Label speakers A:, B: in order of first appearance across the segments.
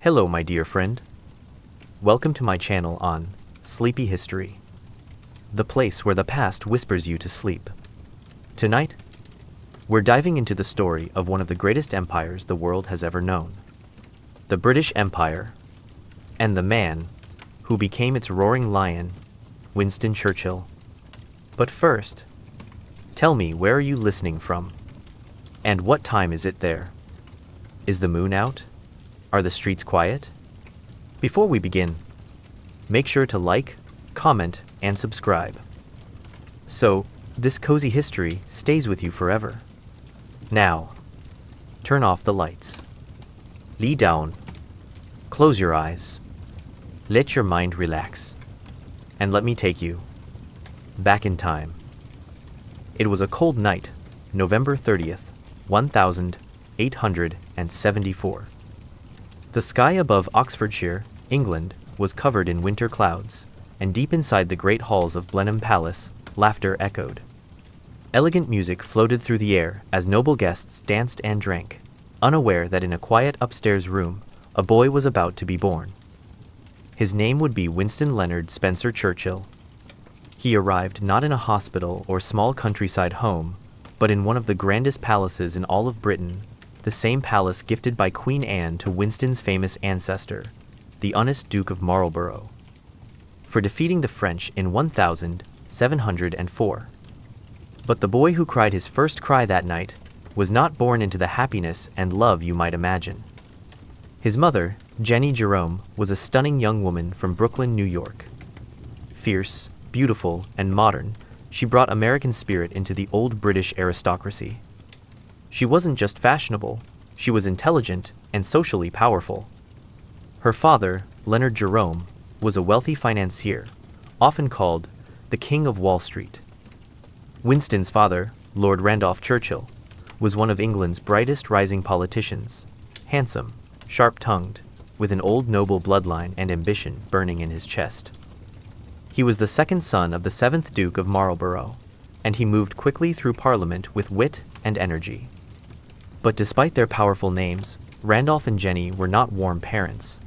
A: Hello, my dear friend. Welcome to my channel on Sleepy History, the place where the past whispers you to sleep. Tonight, we're diving into the story of one of the greatest empires the world has ever known, the British Empire, and the man who became its roaring lion, Winston Churchill. But first, tell me, where are you listening from? And what time is it there? Is the moon out? Are the streets quiet? Before we begin, make sure to like, comment, and subscribe, so this cozy history stays with you forever. Now, turn off the lights. Lie down. Close your eyes. Let your mind relax. And let me take you back in time. It was a cold night, November 30th, 1874. The sky above Oxfordshire, England, was covered in winter clouds, and deep inside the great halls of Blenheim Palace, laughter echoed. Elegant music floated through the air as noble guests danced and drank, unaware that in a quiet upstairs room, a boy was about to be born. His name would be Winston Leonard Spencer Churchill. He arrived not in a hospital or small countryside home, but in one of the grandest palaces in all of Britain, the same palace gifted by Queen Anne to Winston's famous ancestor, the honest Duke of Marlborough, for defeating the French in 1704. But the boy who cried his first cry that night was not born into the happiness and love you might imagine. His mother, Jenny Jerome, was a stunning young woman from Brooklyn, New York. Fierce, beautiful, and modern, she brought American spirit into the old British aristocracy. She wasn't just fashionable, she was intelligent and socially powerful. Her father, Leonard Jerome, was a wealthy financier, often called the King of Wall Street. Winston's father, Lord Randolph Churchill, was one of England's brightest rising politicians, handsome, sharp-tongued, with an old noble bloodline and ambition burning in his chest. He was the second son of the 7th Duke of Marlborough, and he moved quickly through Parliament with wit and energy. But despite their powerful names, Randolph and Jenny were not warm parents.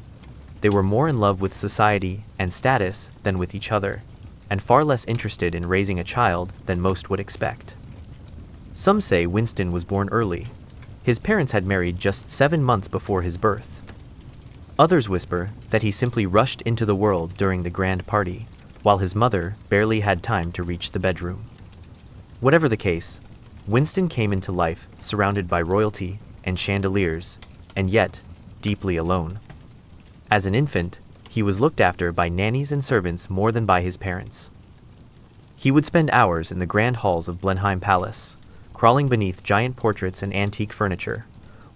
A: They were more in love with society and status than with each other, and far less interested in raising a child than most would expect. Some say Winston was born early. His parents had married just 7 months before his birth. Others whisper that he simply rushed into the world during the grand party, while his mother barely had time to reach the bedroom. Whatever the case, Winston came into life surrounded by royalty and chandeliers, and yet deeply alone. As an infant, he was looked after by nannies and servants more than by his parents. He would spend hours in the grand halls of Blenheim Palace, crawling beneath giant portraits and antique furniture,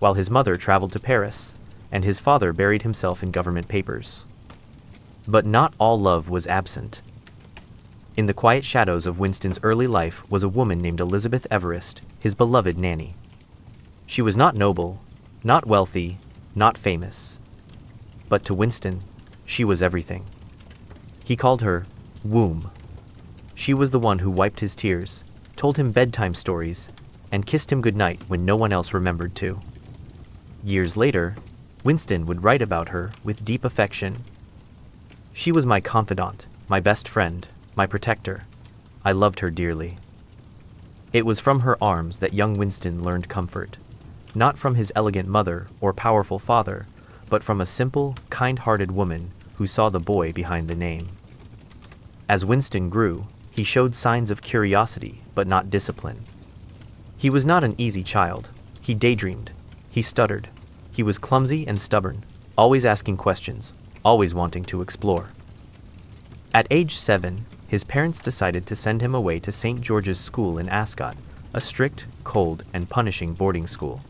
A: while his mother traveled to Paris, and his father buried himself in government papers. But not all love was absent. In the quiet shadows of Winston's early life was a woman named Elizabeth Everest, his beloved nanny. She was not noble, not wealthy, not famous. But to Winston, she was everything. He called her Womb. She was the one who wiped his tears, told him bedtime stories, and kissed him goodnight when no one else remembered to. Years later, Winston would write about her with deep affection. She was my confidant, my best friend, my protector. I loved her dearly. It was from her arms that young Winston learned comfort, not from his elegant mother or powerful father, but from a simple, kind-hearted woman who saw the boy behind the name. As Winston grew, he showed signs of curiosity, but not discipline. He was not an easy child. He daydreamed. He stuttered. He was clumsy and stubborn, always asking questions, always wanting to explore. At age 7, his parents decided to send him away to St. George's School in Ascot, a strict, cold, and punishing boarding school.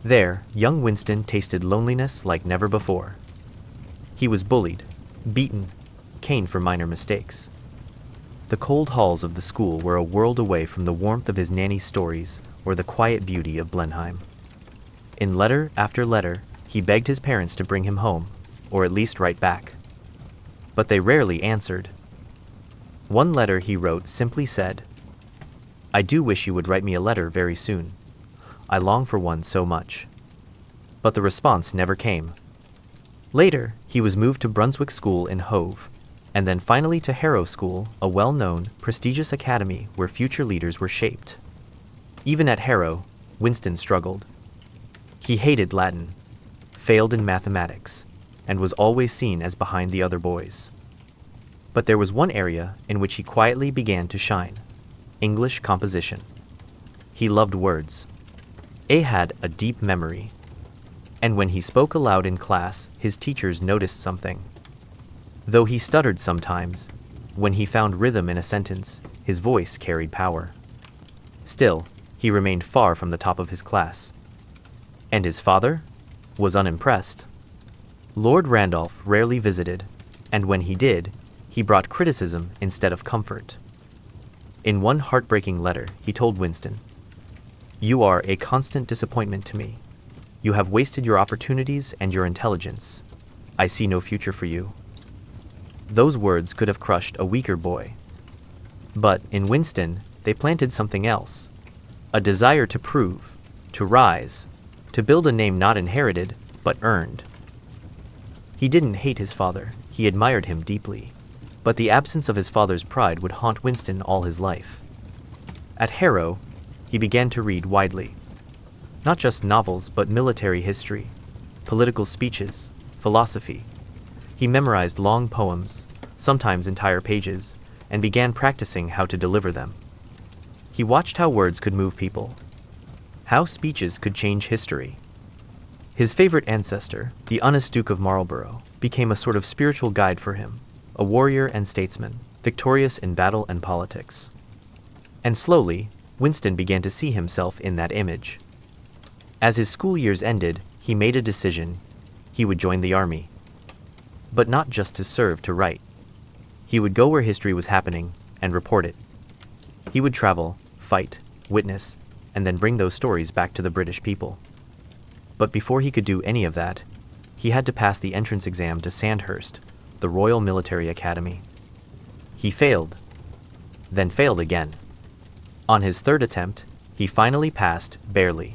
A: There, young Winston tasted loneliness like never before. He was bullied, beaten, caned for minor mistakes. The cold halls of the school were a world away from the warmth of his nanny's stories or the quiet beauty of Blenheim. In letter after letter, he begged his parents to bring him home, or at least write back. But they rarely answered. One letter he wrote simply said, "I do wish you would write me a letter very soon. I long for one so much." But the response never came. Later, he was moved to Brunswick School in Hove, and then finally to Harrow School, a well-known, prestigious academy where future leaders were shaped. Even at Harrow, Winston struggled. He hated Latin, failed in mathematics, and was always seen as behind the other boys. But there was one area in which he quietly began to shine: English composition. He loved words. A had a deep memory, and when he spoke aloud in class, his teachers noticed something. Though he stuttered sometimes, when he found rhythm in a sentence, his voice carried power. Still, he remained far from the top of his class. And his father was unimpressed. Lord Randolph rarely visited, and when he did, he brought criticism instead of comfort. In one heartbreaking letter, he told Winston, "You are a constant disappointment to me. You have wasted your opportunities and your intelligence. I see no future for you." Those words could have crushed a weaker boy. But in Winston, they planted something else: a desire to prove, to rise, to build a name not inherited, but earned. He didn't hate his father, he admired him deeply, but the absence of his father's pride would haunt Winston all his life. At Harrow, he began to read widely. Not just novels, but military history, political speeches, philosophy. He memorized long poems, sometimes entire pages, and began practicing how to deliver them. He watched how words could move people, how speeches could change history. His favorite ancestor, the honest Duke of Marlborough, became a sort of spiritual guide for him, a warrior and statesman, victorious in battle and politics. And slowly, Winston began to see himself in that image. As his school years ended, he made a decision: he would join the army. But not just to serve, to write. He would go where history was happening and report it. He would travel, fight, witness, and then bring those stories back to the British people. But before he could do any of that, he had to pass the entrance exam to Sandhurst, the Royal Military Academy. He failed, then failed again. On his third attempt, he finally passed, barely.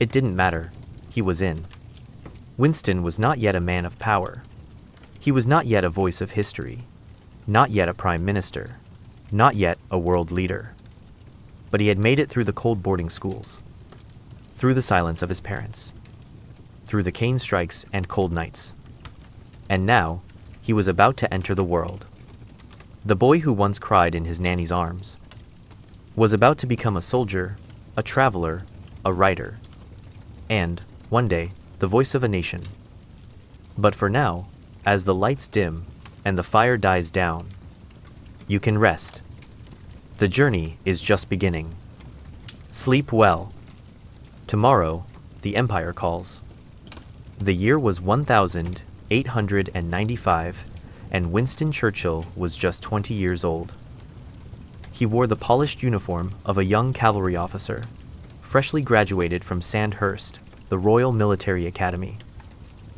A: It didn't matter, he was in. Winston was not yet a man of power. He was not yet a voice of history, not yet a prime minister, not yet a world leader. But he had made it through the cold boarding schools, through the silence of his parents, through the cane strikes and cold nights. And now, he was about to enter the world. The boy who once cried in his nanny's arms was about to become a soldier, a traveler, a writer, and, one day, the voice of a nation. But for now, as the lights dim and the fire dies down, you can rest. The journey is just beginning. Sleep well. Tomorrow, the Empire calls. The year was 1895, and Winston Churchill was just 20 years old. He wore the polished uniform of a young cavalry officer, freshly graduated from Sandhurst, the Royal Military Academy.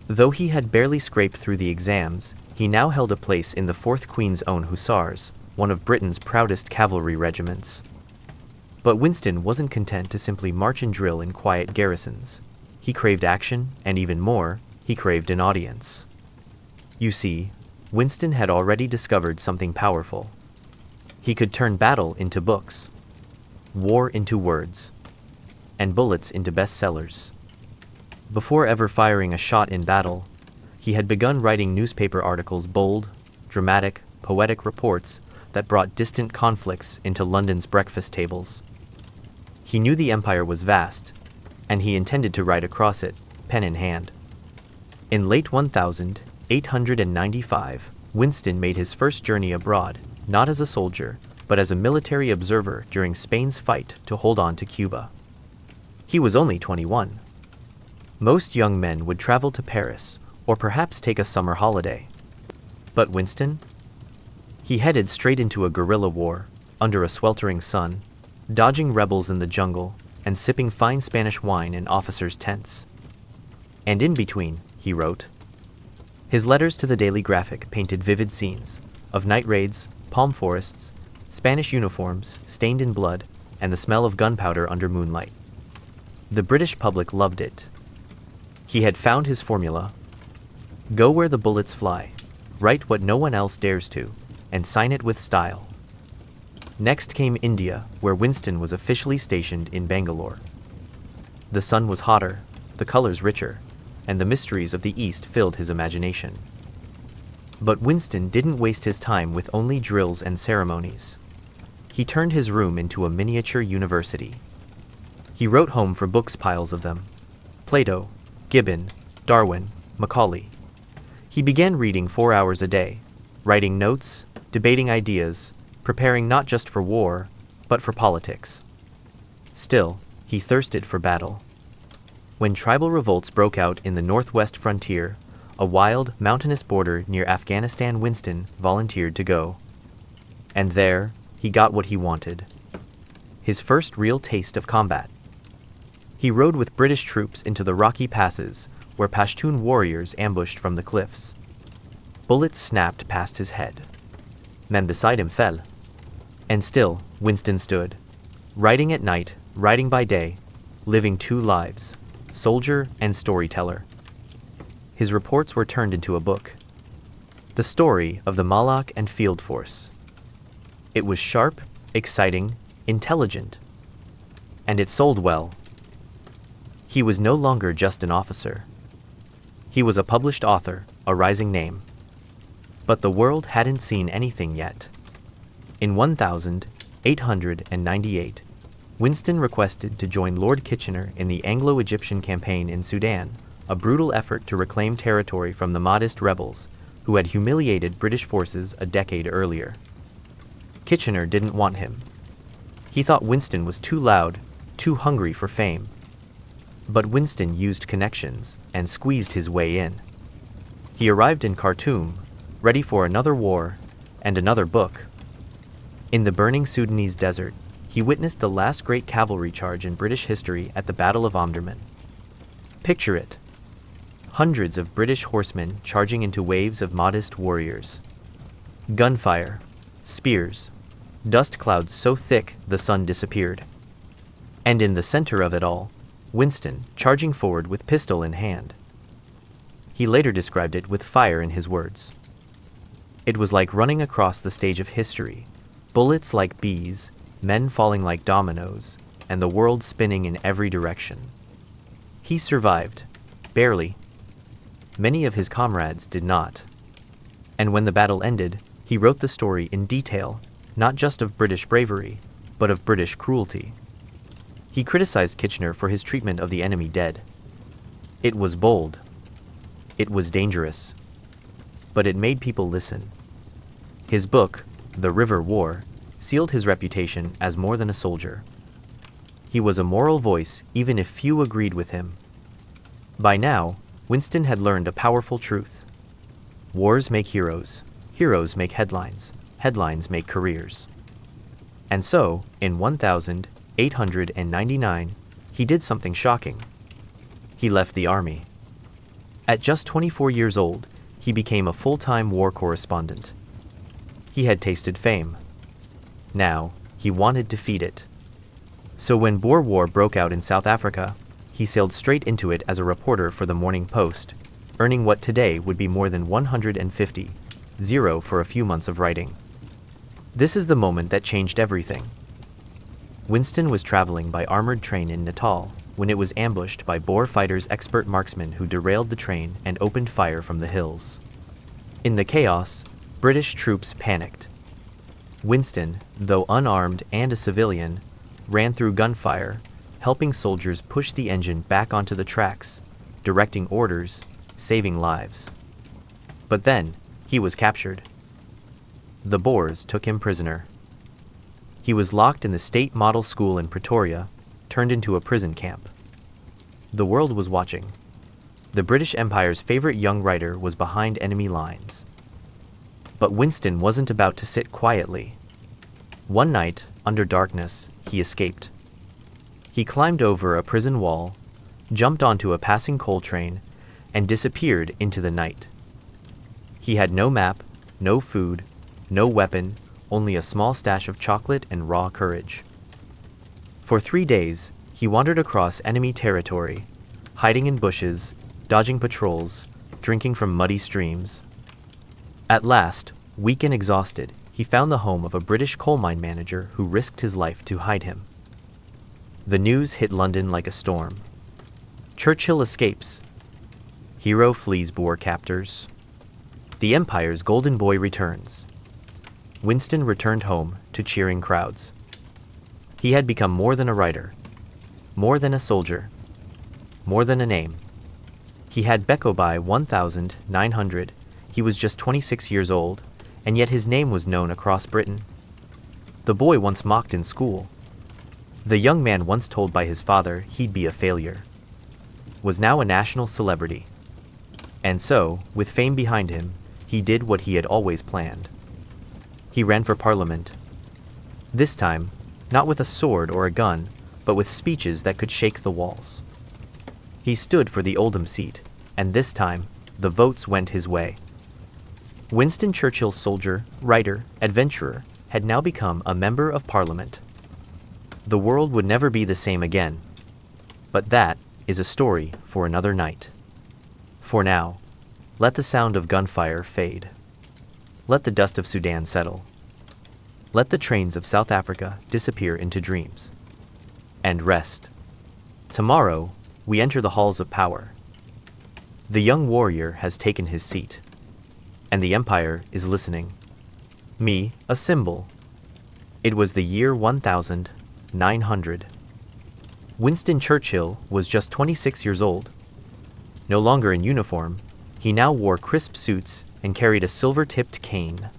A: Though he had barely scraped through the exams, he now held a place in the 4th Queen's Own Hussars, one of Britain's proudest cavalry regiments. But Winston wasn't content to simply march and drill in quiet garrisons. He craved action, and even more, he craved an audience. You see, Winston had already discovered something powerful. He could turn battle into books, war into words, and bullets into bestsellers. Before ever firing a shot in battle, he had begun writing newspaper articles, bold, dramatic, poetic reports that brought distant conflicts into London's breakfast tables. He knew the empire was vast, and he intended to ride across it, pen in hand. In late 1895, Winston made his first journey abroad, not as a soldier, but as a military observer during Spain's fight to hold on to Cuba. He was only 21. Most young men would travel to Paris, or perhaps take a summer holiday. But Winston? He headed straight into a guerrilla war, under a sweltering sun, dodging rebels in the jungle, and sipping fine Spanish wine in officers' tents. And in between, he wrote. His letters to the Daily Graphic painted vivid scenes of night raids, palm forests, Spanish uniforms stained in blood, and the smell of gunpowder under moonlight. The British public loved it. He had found his formula: Go where the bullets fly, write what no one else dares to, and sign it with style. Next came India, where Winston was officially stationed in Bangalore. The sun was hotter, the colors richer, and the mysteries of the East filled his imagination. But Winston didn't waste his time with only drills and ceremonies. He turned his room into a miniature university. He wrote home for books, piles of them. Plato, Gibbon, Darwin, Macaulay. He began reading 4 hours a day, writing notes, debating ideas, preparing not just for war, but for politics. Still, he thirsted for battle. When tribal revolts broke out in the northwest frontier, a wild, mountainous border near Afghanistan, Winston volunteered to go. And there, he got what he wanted. His first real taste of combat. He rode with British troops into the rocky passes, where Pashtun warriors ambushed from the cliffs. Bullets snapped past his head. Men beside him fell. And still, Winston stood, riding at night, riding by day, living 2 lives, soldier and storyteller. His reports were turned into a book. The story of the Malak and Field Force. It was sharp, exciting, intelligent. And it sold well. He was no longer just an officer. He was a published author, a rising name. But the world hadn't seen anything yet. In 1898, Winston requested to join Lord Kitchener in the Anglo-Egyptian campaign in Sudan, a brutal effort to reclaim territory from the Mahdist rebels, who had humiliated British forces a decade earlier. Kitchener didn't want him. He thought Winston was too loud, too hungry for fame. But Winston used connections and squeezed his way in. He arrived in Khartoum, ready for another war and another book. In the burning Sudanese desert, he witnessed the last great cavalry charge in British history at the Battle of Omdurman. Picture it. Hundreds of British horsemen charging into waves of Mahdist warriors. Gunfire, spears, dust clouds so thick the sun disappeared. And in the center of it all, Winston charging forward with pistol in hand. He later described it with fire in his words. It was like running across the stage of history, bullets like bees, men falling like dominoes, and the world spinning in every direction. He survived, barely. Many of his comrades did not. And when the battle ended, he wrote the story in detail, not just of British bravery, but of British cruelty. He criticized Kitchener for his treatment of the enemy dead. It was bold. It was dangerous. But it made people listen. His book, The River War, sealed his reputation as more than a soldier. He was a moral voice, even if few agreed with him. By now, Winston had learned a powerful truth. Wars make heroes. Heroes make headlines. Headlines make careers. And so, in 1899, he did something shocking. He left the army. At just 24 years old, he became a full-time war correspondent. He had tasted fame. Now, he wanted to feed it. So when Boer War broke out in South Africa, he sailed straight into it as a reporter for the Morning Post, earning what today would be more than 150, zero for a few months of writing. This is the moment that changed everything. Winston was traveling by armored train in Natal when it was ambushed by Boer fighters, expert marksmen who derailed the train and opened fire from the hills. In the chaos, British troops panicked. Winston, though unarmed and a civilian, ran through gunfire, helping soldiers push the engine back onto the tracks, directing orders, saving lives. But then, he was captured. The Boers took him prisoner. He was locked in the State Model School in Pretoria, turned into a prison camp. The world was watching. The British Empire's favorite young writer was behind enemy lines. But Winston wasn't about to sit quietly. One night, under darkness, he escaped. He climbed over a prison wall, jumped onto a passing coal train, and disappeared into the night. He had no map, no food, no weapon, only a small stash of chocolate and raw courage. For 3 days, he wandered across enemy territory, hiding in bushes, dodging patrols, drinking from muddy streams. At last, weak and exhausted, he found the home of a British coal mine manager who risked his life to hide him. The news hit London like a storm. Churchill escapes. Hero flees Boer captors. The Empire's golden boy returns. Winston returned home to cheering crowds. He had become more than a writer, more than a soldier, more than a name. He had Becco by 1900. He was just 26 years old, and yet his name was known across Britain. The boy once mocked in school, the young man once told by his father he'd be a failure, was now a national celebrity. And so, with fame behind him, he did what he had always planned. He ran for Parliament. This time, not with a sword or a gun, but with speeches that could shake the walls. He stood for the Oldham seat, and this time, the votes went his way. Winston Churchill, soldier, writer, adventurer, had now become a member of Parliament. The world would never be the same again. But that is a story for another night. For now, let the sound of gunfire fade. Let the dust of Sudan settle. Let the trains of South Africa disappear into dreams. And rest. Tomorrow, we enter the halls of power. The young warrior has taken his seat, and the Empire is listening. Me, a symbol. It was the year 1900. Winston Churchill was just 26 years old. No longer in uniform, he now wore crisp suits and carried a silver-tipped cane.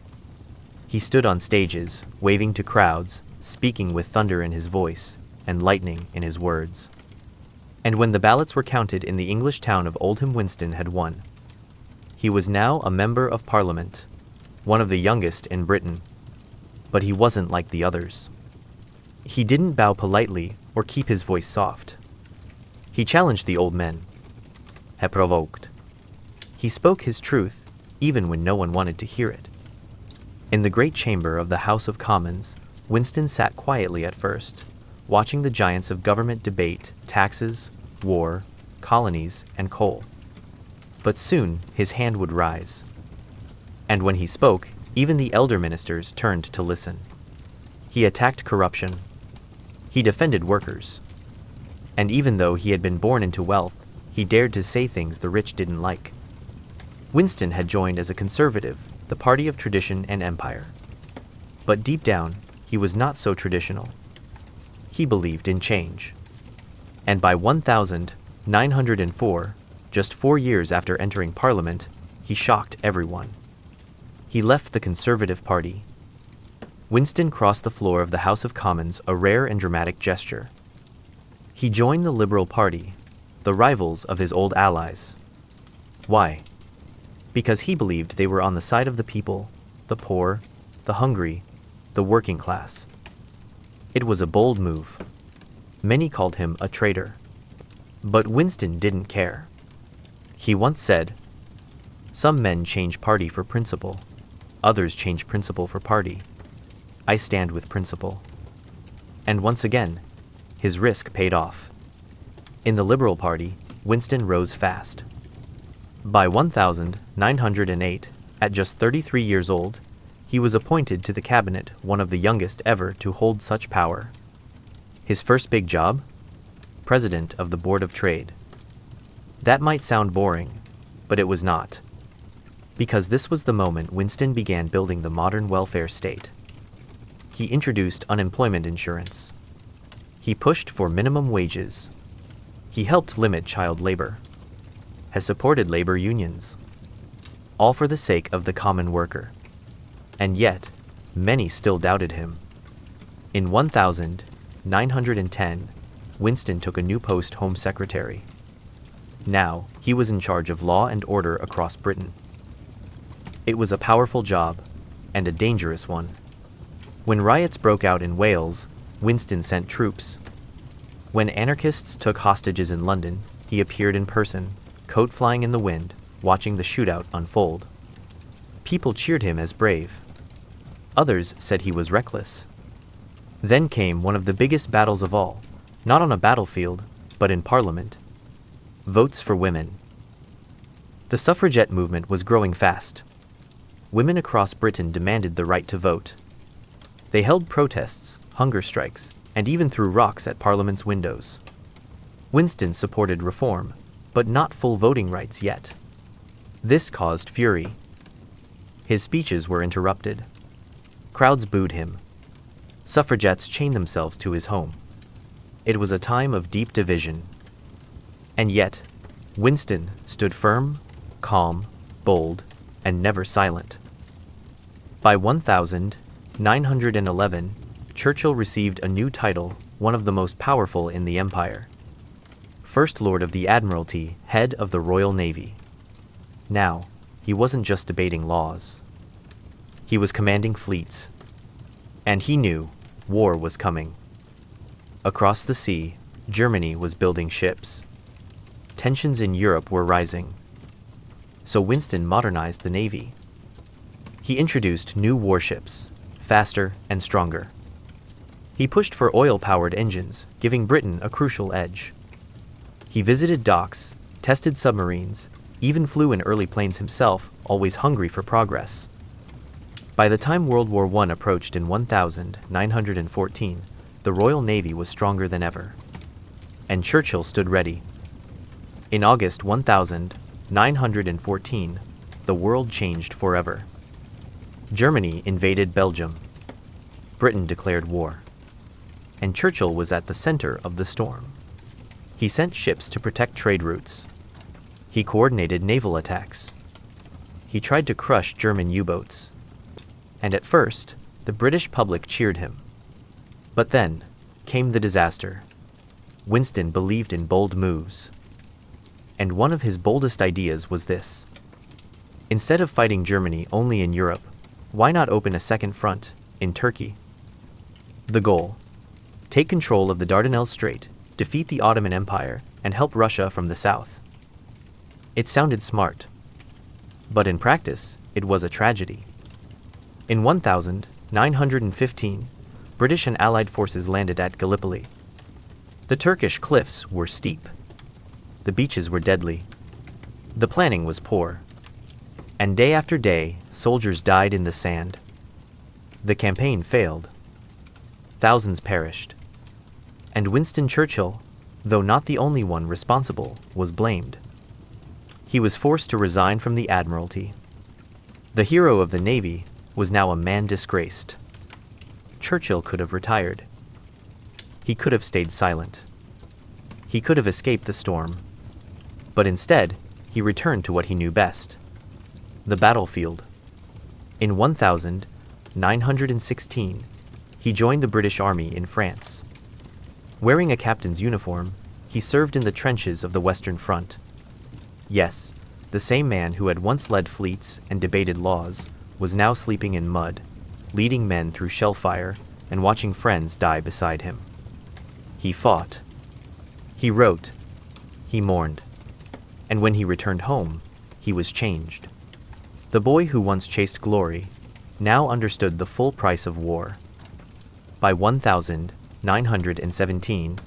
A: He stood on stages, waving to crowds, speaking with thunder in his voice and lightning in his words. And when the ballots were counted in the English town of Oldham, Winston had won. He was now a member of Parliament, one of the youngest in Britain. But he wasn't like the others. He didn't bow politely or keep his voice soft. He challenged the old men. He provoked. He spoke his truth, even when no one wanted to hear it. In the great chamber of the House of Commons, Winston sat quietly at first, watching the giants of government debate taxes, war, colonies, and coal. But soon his hand would rise. And when he spoke, even the elder ministers turned to listen. He attacked corruption. He defended workers. And even though he had been born into wealth, he dared to say things the rich didn't like. Winston had joined as a conservative, the party of tradition and empire. But deep down, he was not so traditional. He believed in change. And by 1904, just 4 years after entering Parliament, he shocked everyone. He left the Conservative Party. Winston crossed the floor of the House of Commons, a rare and dramatic gesture. He joined the Liberal Party, the rivals of his old allies. Why? Because he believed they were on the side of the people, the poor, the hungry, the working class. It was a bold move. Many called him a traitor. But Winston didn't care. He once said, "Some men change party for principle. Others change principle for party. I stand with principle." And once again, his risk paid off. In the Liberal Party, Winston rose fast. By 1908, at just 33 years old, he was appointed to the cabinet, one of the youngest ever to hold such power. His first big job? President of the Board of Trade. That might sound boring, but it was not. Because this was the moment Winston began building the modern welfare state. He introduced unemployment insurance. He pushed for minimum wages. He helped limit child labor. Has supported labor unions. All for the sake of the common worker. And yet, many still doubted him. In 1910, Winston took a new post, Home Secretary. Now, he was in charge of law and order across Britain. It was a powerful job, and a dangerous one. When riots broke out in Wales, Winston sent troops. When anarchists took hostages in London, he appeared in person, coat flying in the wind, watching the shootout unfold. People cheered him as brave. Others said he was reckless. Then came one of the biggest battles of all, not on a battlefield, but in Parliament. Votes for women. The suffragette movement was growing fast. Women across Britain demanded the right to vote. They held protests, hunger strikes, and even threw rocks at Parliament's windows. Winston supported reform, but not full voting rights yet. This caused fury. His speeches were interrupted. Crowds booed him. Suffragettes chained themselves to his home. It was a time of deep division. And yet, Winston stood firm, calm, bold, and never silent. By 1911, Churchill received a new title, one of the most powerful in the empire. First Lord of the Admiralty, head of the Royal Navy. Now, he wasn't just debating laws. He was commanding fleets. And he knew war was coming. Across the sea, Germany was building ships. Tensions in Europe were rising. So Winston modernized the Navy. He introduced new warships, faster and stronger. He pushed for oil-powered engines, giving Britain a crucial edge. He visited docks, tested submarines, even flew in early planes himself, always hungry for progress. By the time World War I approached in 1914, the Royal Navy was stronger than ever. And Churchill stood ready. In August 1914, the world changed forever. Germany invaded Belgium. Britain declared war. And Churchill was at the center of the storm. He sent ships to protect trade routes. He coordinated naval attacks. He tried to crush German U-boats. And at first, the British public cheered him. But then came the disaster. Winston believed in bold moves. And one of his boldest ideas was this. Instead of fighting Germany only in Europe, why not open a second front in Turkey? The goal: take control of the Dardanelles Strait, defeat the Ottoman Empire, and help Russia from the south. It sounded smart. But in practice, it was a tragedy. In 1915, British and Allied forces landed at Gallipoli. The Turkish cliffs were steep. The beaches were deadly. The planning was poor. And day after day, soldiers died in the sand. The campaign failed. Thousands perished. And Winston Churchill, though not the only one responsible, was blamed. He was forced to resign from the Admiralty. The hero of the Navy was now a man disgraced. Churchill could have retired. He could have stayed silent. He could have escaped the storm. But instead, he returned to what he knew best: the battlefield. In 1916, he joined the British Army in France. Wearing a captain's uniform, he served in the trenches of the Western Front. Yes, the same man who had once led fleets and debated laws was now sleeping in mud, leading men through shell fire and watching friends die beside him. He fought. He wrote. He mourned. And when he returned home, he was changed. The boy who once chased glory now understood the full price of war. By 1917,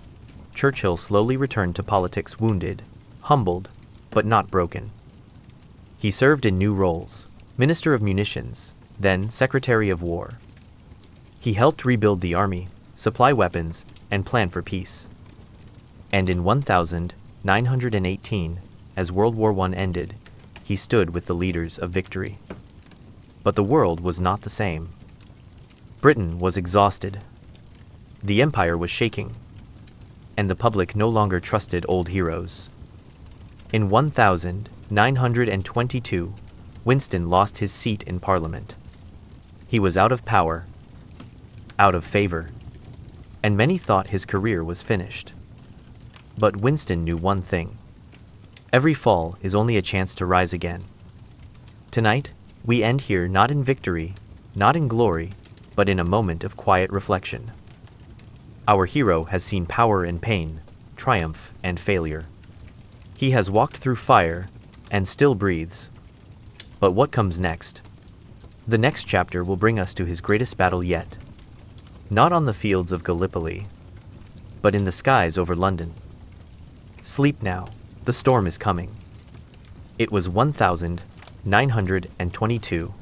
A: Churchill slowly returned to politics wounded, humbled, but not broken. He served in new roles: Minister of Munitions, then Secretary of War. He helped rebuild the army, supply weapons, and plan for peace. And in 1918, as World War I ended, he stood with the leaders of victory. But the world was not the same. Britain was exhausted. The empire was shaking. And the public no longer trusted old heroes. In 1922, Winston lost his seat in Parliament. He was out of power, out of favor, and many thought his career was finished. But Winston knew one thing: every fall is only a chance to rise again. Tonight, we end here not in victory, not in glory, but in a moment of quiet reflection. Our hero has seen power and pain, triumph and failure. He has walked through fire and still breathes. But what comes next? The next chapter will bring us to his greatest battle yet. Not on the fields of Gallipoli, but in the skies over London. Sleep now, the storm is coming. It was 1922.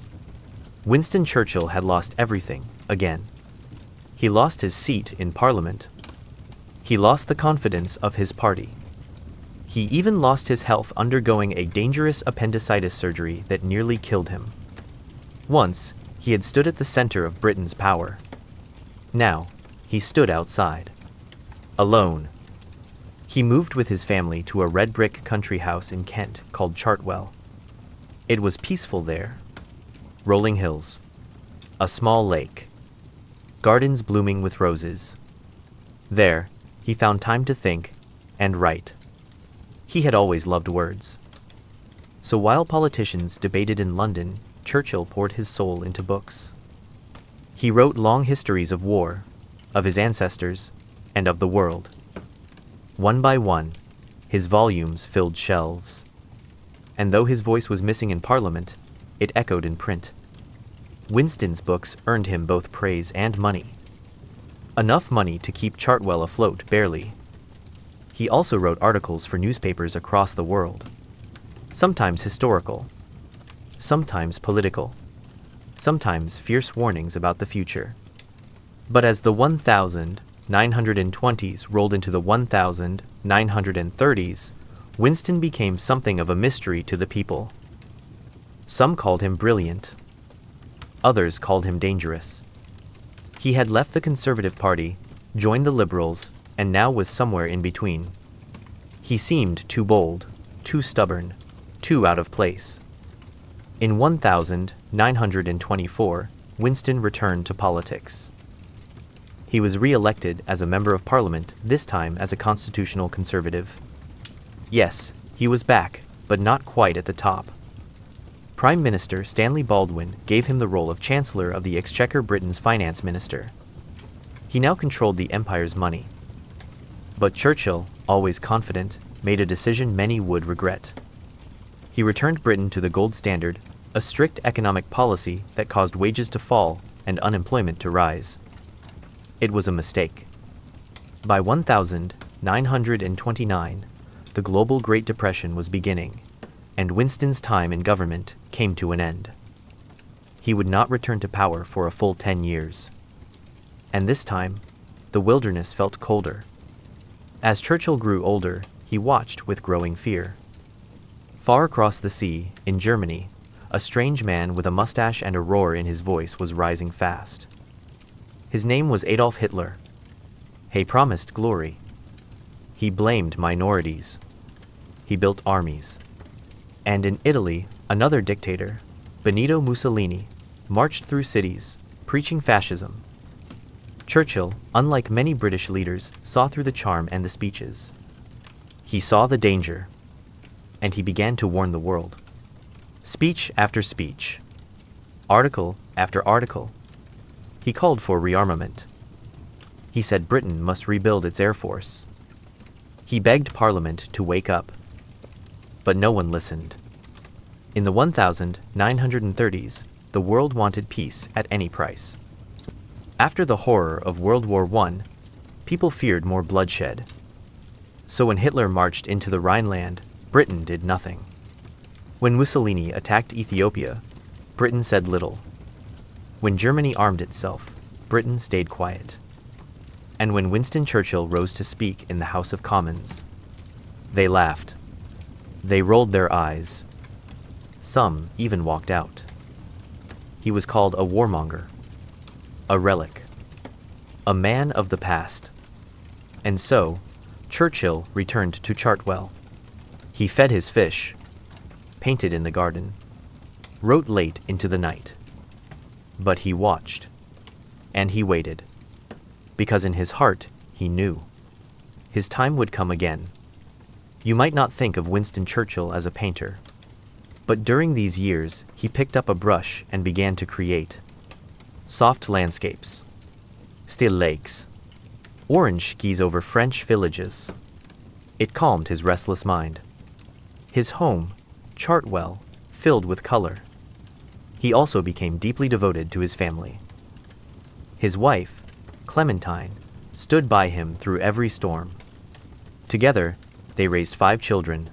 A: Winston Churchill had lost everything again. He lost his seat in Parliament. He lost the confidence of his party. He even lost his health, undergoing a dangerous appendicitis surgery that nearly killed him. Once, he had stood at the center of Britain's power. Now, he stood outside. Alone. He moved with his family to a red brick country house in Kent called Chartwell. It was peaceful there. Rolling hills. A small lake. Gardens blooming with roses. There, he found time to think and write. He had always loved words. So while politicians debated in London, Churchill poured his soul into books. He wrote long histories of war, of his ancestors, and of the world. One by one, his volumes filled shelves. And though his voice was missing in Parliament, it echoed in print. Winston's books earned him both praise and money. Enough money to keep Chartwell afloat, barely. He also wrote articles for newspapers across the world, sometimes historical, sometimes political, sometimes fierce warnings about the future. But as the 1920s rolled into the 1930s, Winston became something of a mystery to the people. Some called him brilliant. Others called him dangerous. He had left the Conservative Party, joined the Liberals, and now was somewhere in between. He seemed too bold, too stubborn, too out of place. In 1924, Winston returned to politics. He was re-elected as a member of Parliament, this time as a constitutional conservative. Yes, he was back, but not quite at the top. Prime Minister Stanley Baldwin gave him the role of Chancellor of the Exchequer, Britain's finance minister. He now controlled the empire's money. But Churchill, always confident, made a decision many would regret. He returned Britain to the gold standard, a strict economic policy that caused wages to fall and unemployment to rise. It was a mistake. By 1929, the global Great Depression was beginning, and Winston's time in government came to an end. He would not return to power for a full 10 years. And this time, the wilderness felt colder. As Churchill grew older, he watched with growing fear. Far across the sea, in Germany, a strange man with a mustache and a roar in his voice was rising fast. His name was Adolf Hitler. He promised glory. He blamed minorities. He built armies. And in Italy, another dictator, Benito Mussolini, marched through cities, preaching fascism. Churchill, unlike many British leaders, saw through the charm and the speeches. He saw the danger, and he began to warn the world. Speech after speech, article after article, he called for rearmament. He said Britain must rebuild its air force. He begged Parliament to wake up. But no one listened. In the 1930s, the world wanted peace at any price. After the horror of World War I, people feared more bloodshed. So when Hitler marched into the Rhineland, Britain did nothing. When Mussolini attacked Ethiopia, Britain said little. When Germany armed itself, Britain stayed quiet. And when Winston Churchill rose to speak in the House of Commons, they laughed. They rolled their eyes. Some even walked out. He was called a warmonger, a relic, a man of the past. And so, Churchill returned to Chartwell. He fed his fish, painted in the garden, wrote late into the night. But he watched, and he waited, because in his heart he knew his time would come again. You might not think of Winston Churchill as a painter, but during these years he picked up a brush and began to create soft landscapes, still lakes, orange skies over French villages. It calmed his restless mind. His home, Chartwell, filled with color. He also became deeply devoted to his family. His wife, Clementine, stood by him through every storm. Together, they raised 5 children.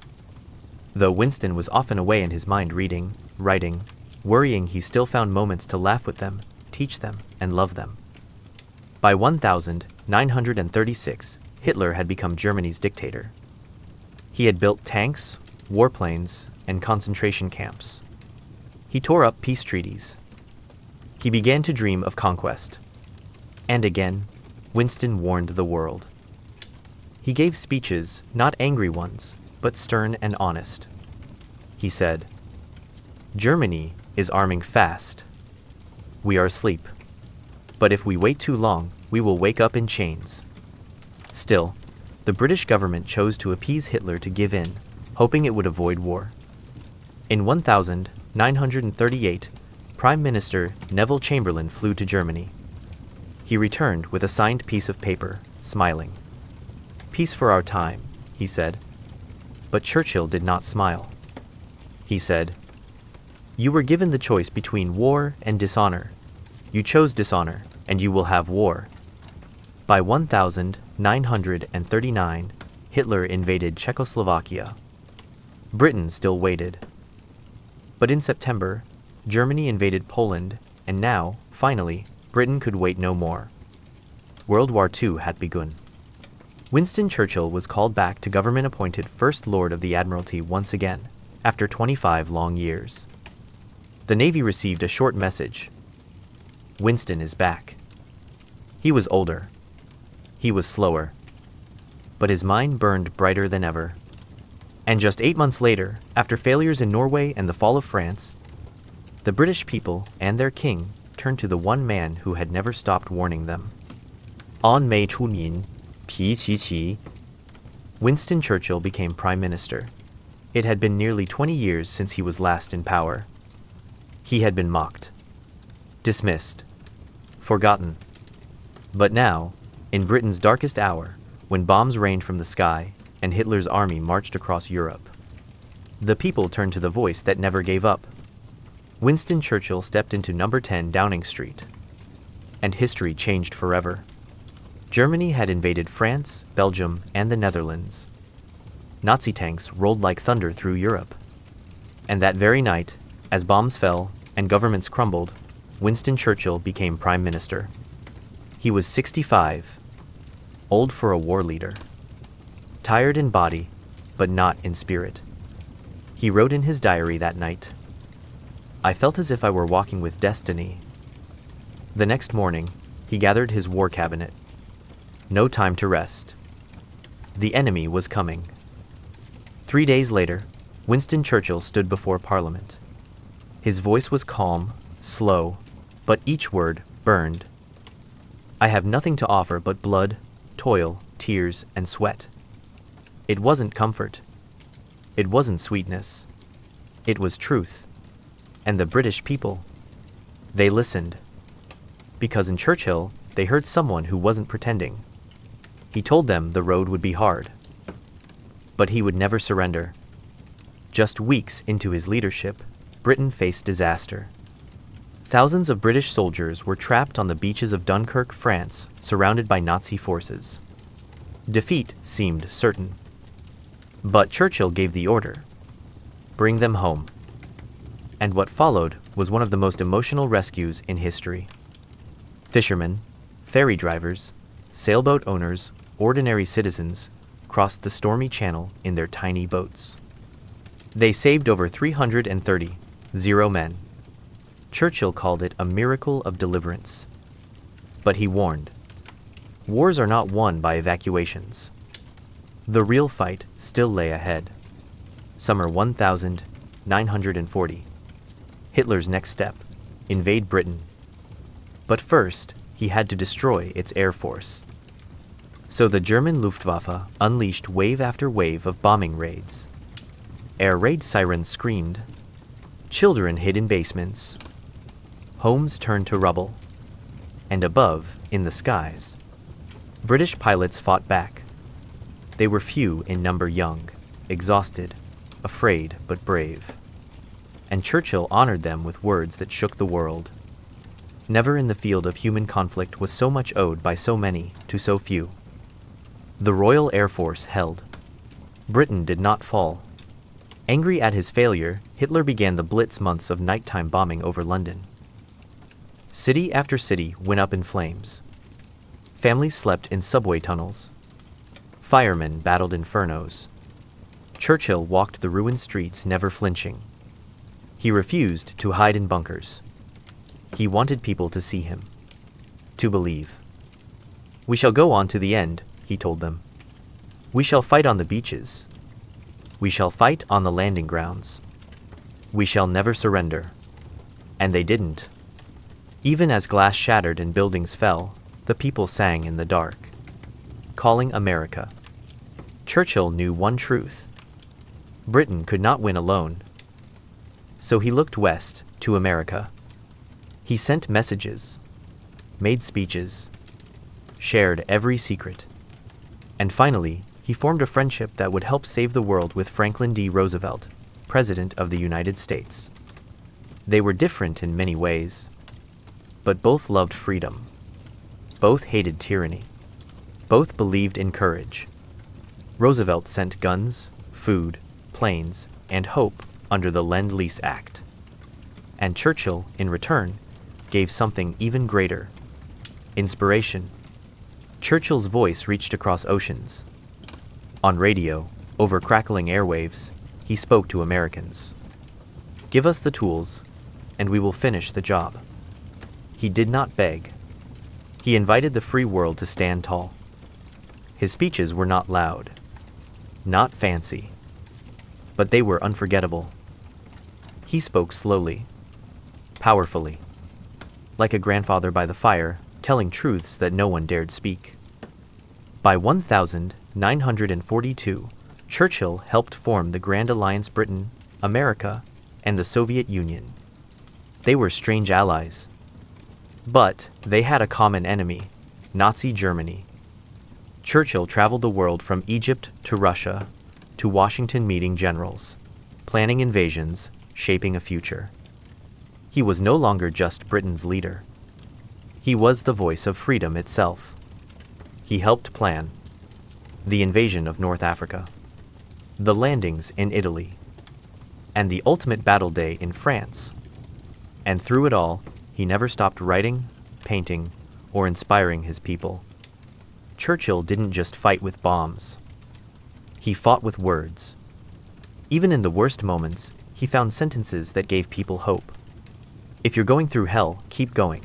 A: Though Winston was often away in his mind reading, writing, worrying, he still found moments to laugh with them, teach them, and love them. By 1936, Hitler had become Germany's dictator. He had built tanks, warplanes, and concentration camps. He tore up peace treaties. He began to dream of conquest. And again, Winston warned the world. He gave speeches, not angry ones, but stern and honest. He said, "Germany is arming fast. We are asleep. But if we wait too long, we will wake up in chains." Still, the British government chose to appease Hitler to give in, hoping it would avoid war. In 1938, Prime Minister Neville Chamberlain flew to Germany. He returned with a signed piece of paper, smiling. "Peace for our time," he said. But Churchill did not smile. He said, "You were given the choice between war and dishonor. You chose dishonor, and you will have war." By 1939, Hitler invaded Czechoslovakia. Britain still waited. But in September, Germany invaded Poland, and now, finally, Britain could wait no more. World War II had begun. Winston Churchill was called back to government-appointed First Lord of the Admiralty once again, after 25 long years. The Navy received a short message. Winston is back. He was older. He was slower. But his mind burned brighter than ever. And just 8 months later, after failures in Norway and the fall of France, the British people and their king turned to the one man who had never stopped warning them. On May 出皮其其, Winston Churchill became Prime Minister. It had been nearly 20 years since he was last in power. He had been mocked, dismissed, forgotten. But now, in Britain's darkest hour, when bombs rained from the sky and Hitler's army marched across Europe, the people turned to the voice that never gave up. Winston Churchill stepped into number 10 Downing Street, and history changed forever. Germany had invaded France, Belgium, and the Netherlands. Nazi tanks rolled like thunder through Europe. And that very night, as bombs fell and governments crumbled, Winston Churchill became Prime Minister. He was 65, old for a war leader, tired in body, but not in spirit. He wrote in his diary that night, "I felt as if I were walking with destiny." The next morning, he gathered his war cabinet. No time to rest. The enemy was coming. 3 days later, Winston Churchill stood before Parliament. His voice was calm, slow, but each word burned. "I have nothing to offer but blood, toil, tears, and sweat." It wasn't comfort. It wasn't sweetness. It was truth. And the British people, they listened. Because in Churchill, they heard someone who wasn't pretending. He told them the road would be hard. But he would never surrender. Just weeks into his leadership, Britain faced disaster. Thousands of British soldiers were trapped on the beaches of Dunkirk, France, surrounded by Nazi forces. Defeat seemed certain. But Churchill gave the order, "Bring them home." And what followed was one of the most emotional rescues in history. Fishermen, ferry drivers, sailboat owners, ordinary citizens crossed the stormy channel in their tiny boats. They saved over 330 men. Churchill called it a miracle of deliverance. But he warned, wars are not won by evacuations. The real fight still lay ahead. Summer 1940. Hitler's next step, invade Britain. But first, he had to destroy its air force. So the German Luftwaffe unleashed wave after wave of bombing raids. Air raid sirens screamed. Children hid in basements. Homes turned to rubble. And above, in the skies, British pilots fought back. They were few in number, young, exhausted, afraid but brave. And Churchill honored them with words that shook the world. Never in the field of human conflict was so much owed by so many to so few. The Royal Air Force held. Britain did not fall. Angry at his failure, Hitler began the Blitz months of nighttime bombing over London. City after city went up in flames. Families slept in subway tunnels. Firemen battled infernos. Churchill walked the ruined streets, never flinching. He refused to hide in bunkers. He wanted people to see him, to believe. "We shall go on to the end," he told them. "We shall fight on the beaches. We shall fight on the landing grounds. We shall never surrender." And they didn't. Even as glass shattered and buildings fell, the people sang in the dark, calling America. Churchill knew one truth: Britain could not win alone. So he looked west to America. He sent messages, made speeches, shared every secret. And finally, he formed a friendship that would help save the world with Franklin D. Roosevelt, President of the United States. They were different in many ways, but both loved freedom. Both hated tyranny. Both believed in courage. Roosevelt sent guns, food, planes, and hope under the Lend-Lease Act. And Churchill, in return, gave something even greater: inspiration. Churchill's voice reached across oceans. On radio, over crackling airwaves, he spoke to Americans. "Give us the tools, and we will finish the job." He did not beg. He invited the free world to stand tall. His speeches were not loud, not fancy, but they were unforgettable. He spoke slowly, powerfully, like a grandfather by the fire, telling truths that no one dared speak. By 1942, Churchill helped form the Grand Alliance: Britain, America, and the Soviet Union. They were strange allies, but they had a common enemy: Nazi Germany. Churchill traveled the world from Egypt to Russia to Washington, meeting generals, planning invasions, shaping a future. He was no longer just Britain's leader. He was the voice of freedom itself. He helped plan the invasion of North Africa, the landings in Italy, and the ultimate battle day in France. And through it all, he never stopped writing, painting, or inspiring his people. Churchill didn't just fight with bombs. He fought with words. Even in the worst moments, he found sentences that gave people hope. If you're going through hell, keep going.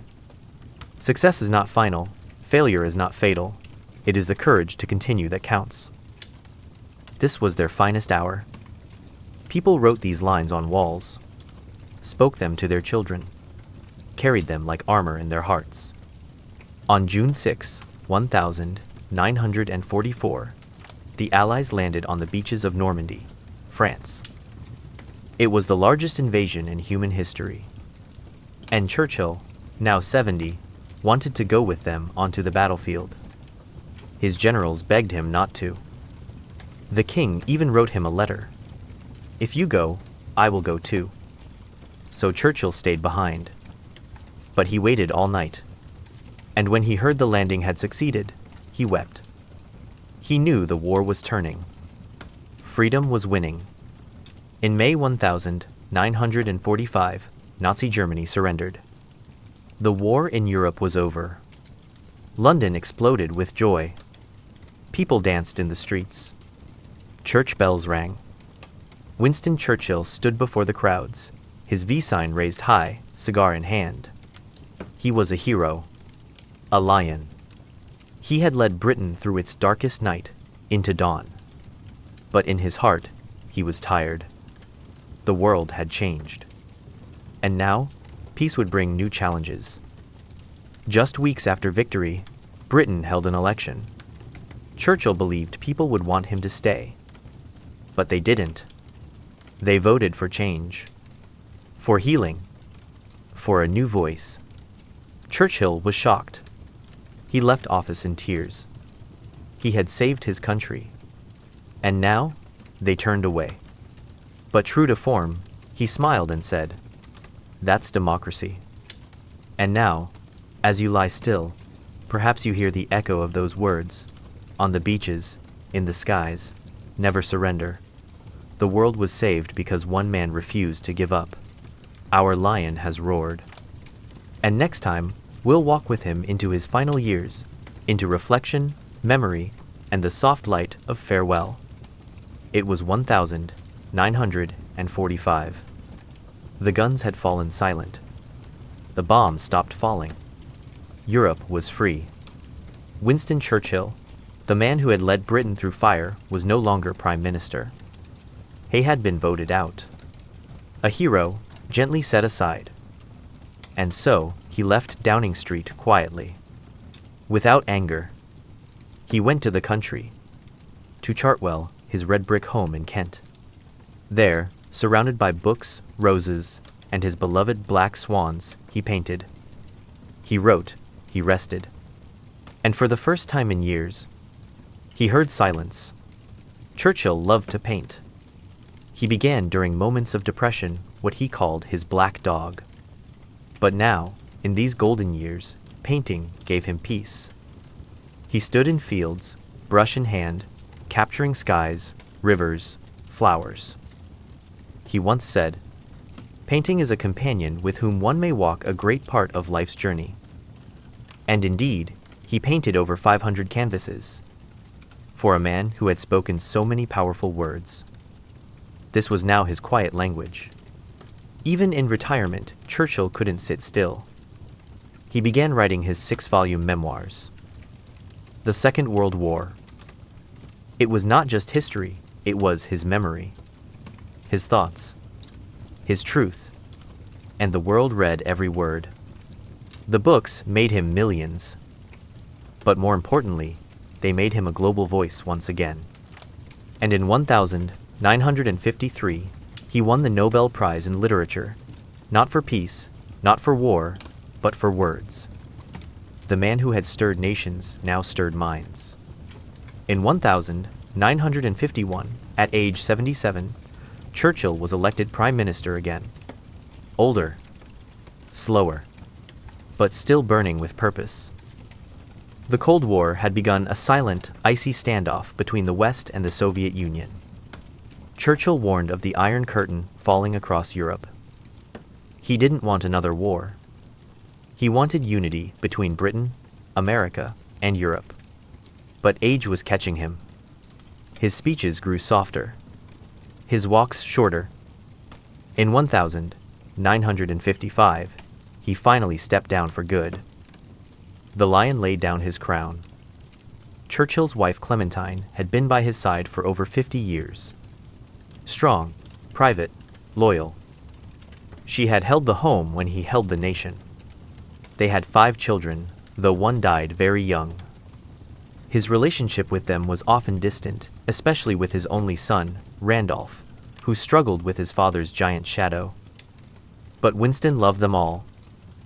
A: Success is not final. Failure is not fatal. It is the courage to continue that counts. This was their finest hour. People wrote these lines on walls, spoke them to their children, carried them like armor in their hearts. On June 6, 1944, the Allies landed on the beaches of Normandy, France. It was the largest invasion in human history. And Churchill, now 70, wanted to go with them onto the battlefield. His generals begged him not to. The king even wrote him a letter: "If you go, I will go too." So Churchill stayed behind. But he waited all night. And when he heard the landing had succeeded, he wept. He knew the war was turning. Freedom was winning. In May 1945, Nazi Germany surrendered. The war in Europe was over. London exploded with joy. People danced in the streets. Church bells rang. Winston Churchill stood before the crowds, his V sign raised high, cigar in hand. He was a hero, a lion. He had led Britain through its darkest night into dawn. But in his heart, he was tired. The world had changed. And now, peace would bring new challenges. Just weeks after victory, Britain held an election. Churchill believed people would want him to stay. But they didn't. They voted for change, for healing, for a new voice. Churchill was shocked. He left office in tears. He had saved his country. And now, they turned away. But true to form, he smiled and said, "That's democracy." And now, as you lie still, perhaps you hear the echo of those words: on the beaches, in the skies, never surrender. The world was saved because one man refused to give up. Our lion has roared. And next time, we'll walk with him into his final years, into reflection, memory, and the soft light of farewell. It was 1945. The guns had fallen silent. The bombs stopped falling. Europe was free. Winston Churchill, the man who had led Britain through fire, was no longer prime minister. He had been voted out. A hero, gently set aside. And so he left Downing Street quietly. Without anger. He went to the country. To Chartwell, his red brick home in Kent. There, surrounded by books, roses, and his beloved black swans, he painted. He wrote, he rested. And for the first time in years, he heard silence. Churchill loved to paint. He began during moments of depression what he called his black dog. But now, in these golden years, painting gave him peace. He stood in fields, brush in hand, capturing skies, rivers, flowers. He once said, "Painting is a companion with whom one may walk a great part of life's journey." And indeed, he painted over 500 canvases. For a man who had spoken so many powerful words. This was now his quiet language. Even in retirement, Churchill couldn't sit still. He began writing his 6-volume memoirs. The Second World War. It was not just history, it was his memory, his thoughts, his truth, and the world read every word. The books made him millions, but more importantly, they made him a global voice once again. And in 1953, he won the Nobel Prize in Literature, not for peace, not for war, but for words. The man who had stirred nations now stirred minds. In 1951, at age 77, Churchill was elected prime minister again. Older, slower, but still burning with purpose. The Cold War had begun a silent, icy standoff between the West and the Soviet Union. Churchill warned of the Iron Curtain falling across Europe. He didn't want another war. He wanted unity between Britain, America, and Europe. But age was catching him. His speeches grew softer, his walks shorter. In 1955, he finally stepped down for good. The lion laid down his crown. Churchill's wife Clementine had been by his side for over 50 years. Strong, private, loyal. She had held the home when he held the nation. They had 5 children, though one died very young. His relationship with them was often distant, especially with his only son, Randolph, who struggled with his father's giant shadow. But Winston loved them all,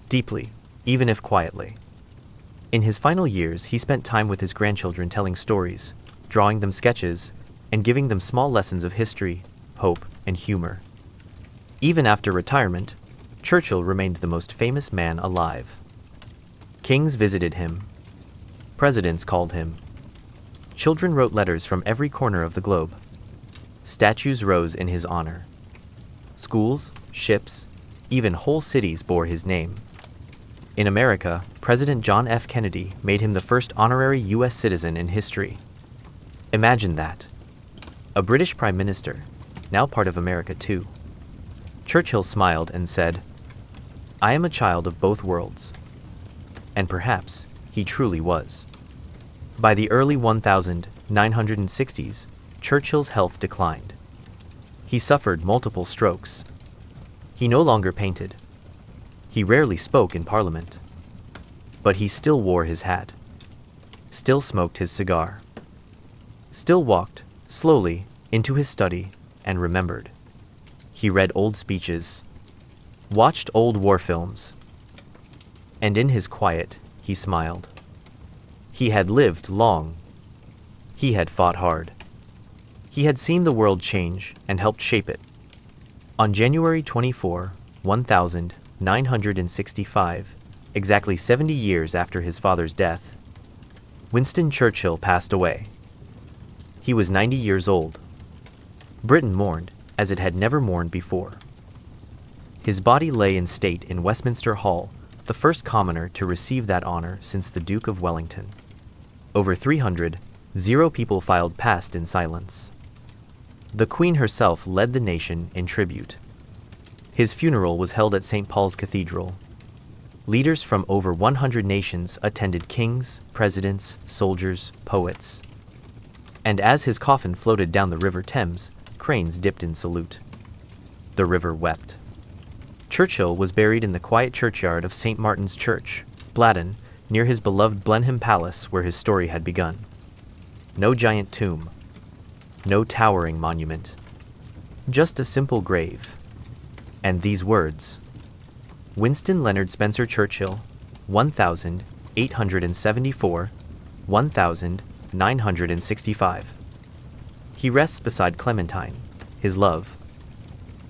A: deeply, even if quietly. In his final years, he spent time with his grandchildren telling stories, drawing them sketches, and giving them small lessons of history, hope, and humor. Even after retirement, Churchill remained the most famous man alive. Kings visited him. Presidents called him. Children wrote letters from every corner of the globe. Statues rose in his honor. Schools, ships, even whole cities bore his name. In America, President John F. Kennedy made him the first honorary U.S. citizen in history. Imagine that. A British Prime Minister, now part of America too. Churchill smiled and said, "I am a child of both worlds." And perhaps he truly was. By the early 1960s, Churchill's health declined. He suffered multiple strokes. He no longer painted. He rarely spoke in Parliament. But he still wore his hat, still smoked his cigar, still walked, slowly, into his study and remembered. He read old speeches, watched old war films, and in his quiet, he smiled. He had lived long. He had fought hard. He had seen the world change and helped shape it. On January 24, 1965, exactly 70 years after his father's death, Winston Churchill passed away. He was 90 years old. Britain mourned as it had never mourned before. His body lay in state in Westminster Hall, the first commoner to receive that honor since the Duke of Wellington. Over 300 people filed past in silence. The Queen herself led the nation in tribute. His funeral was held at St. Paul's Cathedral. Leaders from over 100 nations attended: kings, presidents, soldiers, poets. And as his coffin floated down the River Thames, cranes dipped in salute. The river wept. Churchill was buried in the quiet churchyard of St. Martin's Church, Bladon, near his beloved Blenheim Palace where his story had begun. No giant tomb, no towering monument, just a simple grave. And these words: Winston Leonard Spencer Churchill, 1874, 1965. He rests beside Clementine, his love.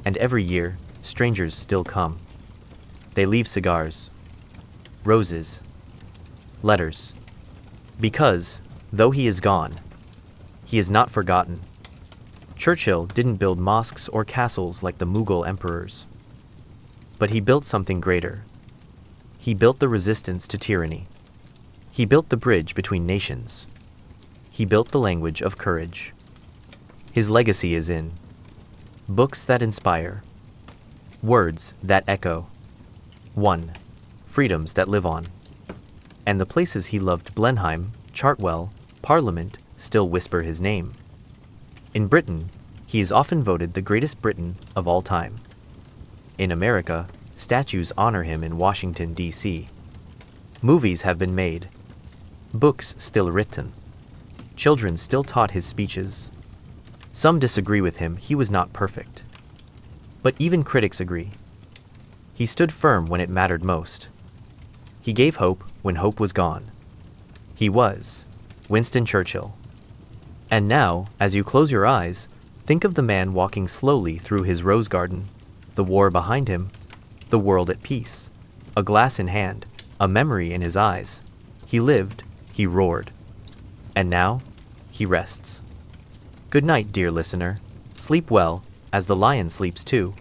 A: And every year, strangers still come. They leave cigars, roses, letters. Because, though he is gone, he is not forgotten. Churchill didn't build mosques or castles like the Mughal emperors. But he built something greater. He built the resistance to tyranny. He built the bridge between nations. He built the language of courage. His legacy is in books that inspire, words that echo, freedoms that live on. And the places he loved, Blenheim, Chartwell, Parliament, still whisper his name. In Britain, he is often voted the greatest Briton of all time. In America, statues honor him in Washington, D.C. Movies have been made, books still written, children still taught his speeches. Some disagree with him; he was not perfect. But even critics agree. He stood firm when it mattered most. He gave hope when hope was gone. He was Winston Churchill. And now, as you close your eyes, think of the man walking slowly through his rose garden, the war behind him, the world at peace, a glass in hand, a memory in his eyes. He lived, he roared. And now, he rests. Good night, dear listener. Sleep well, as the lion sleeps too.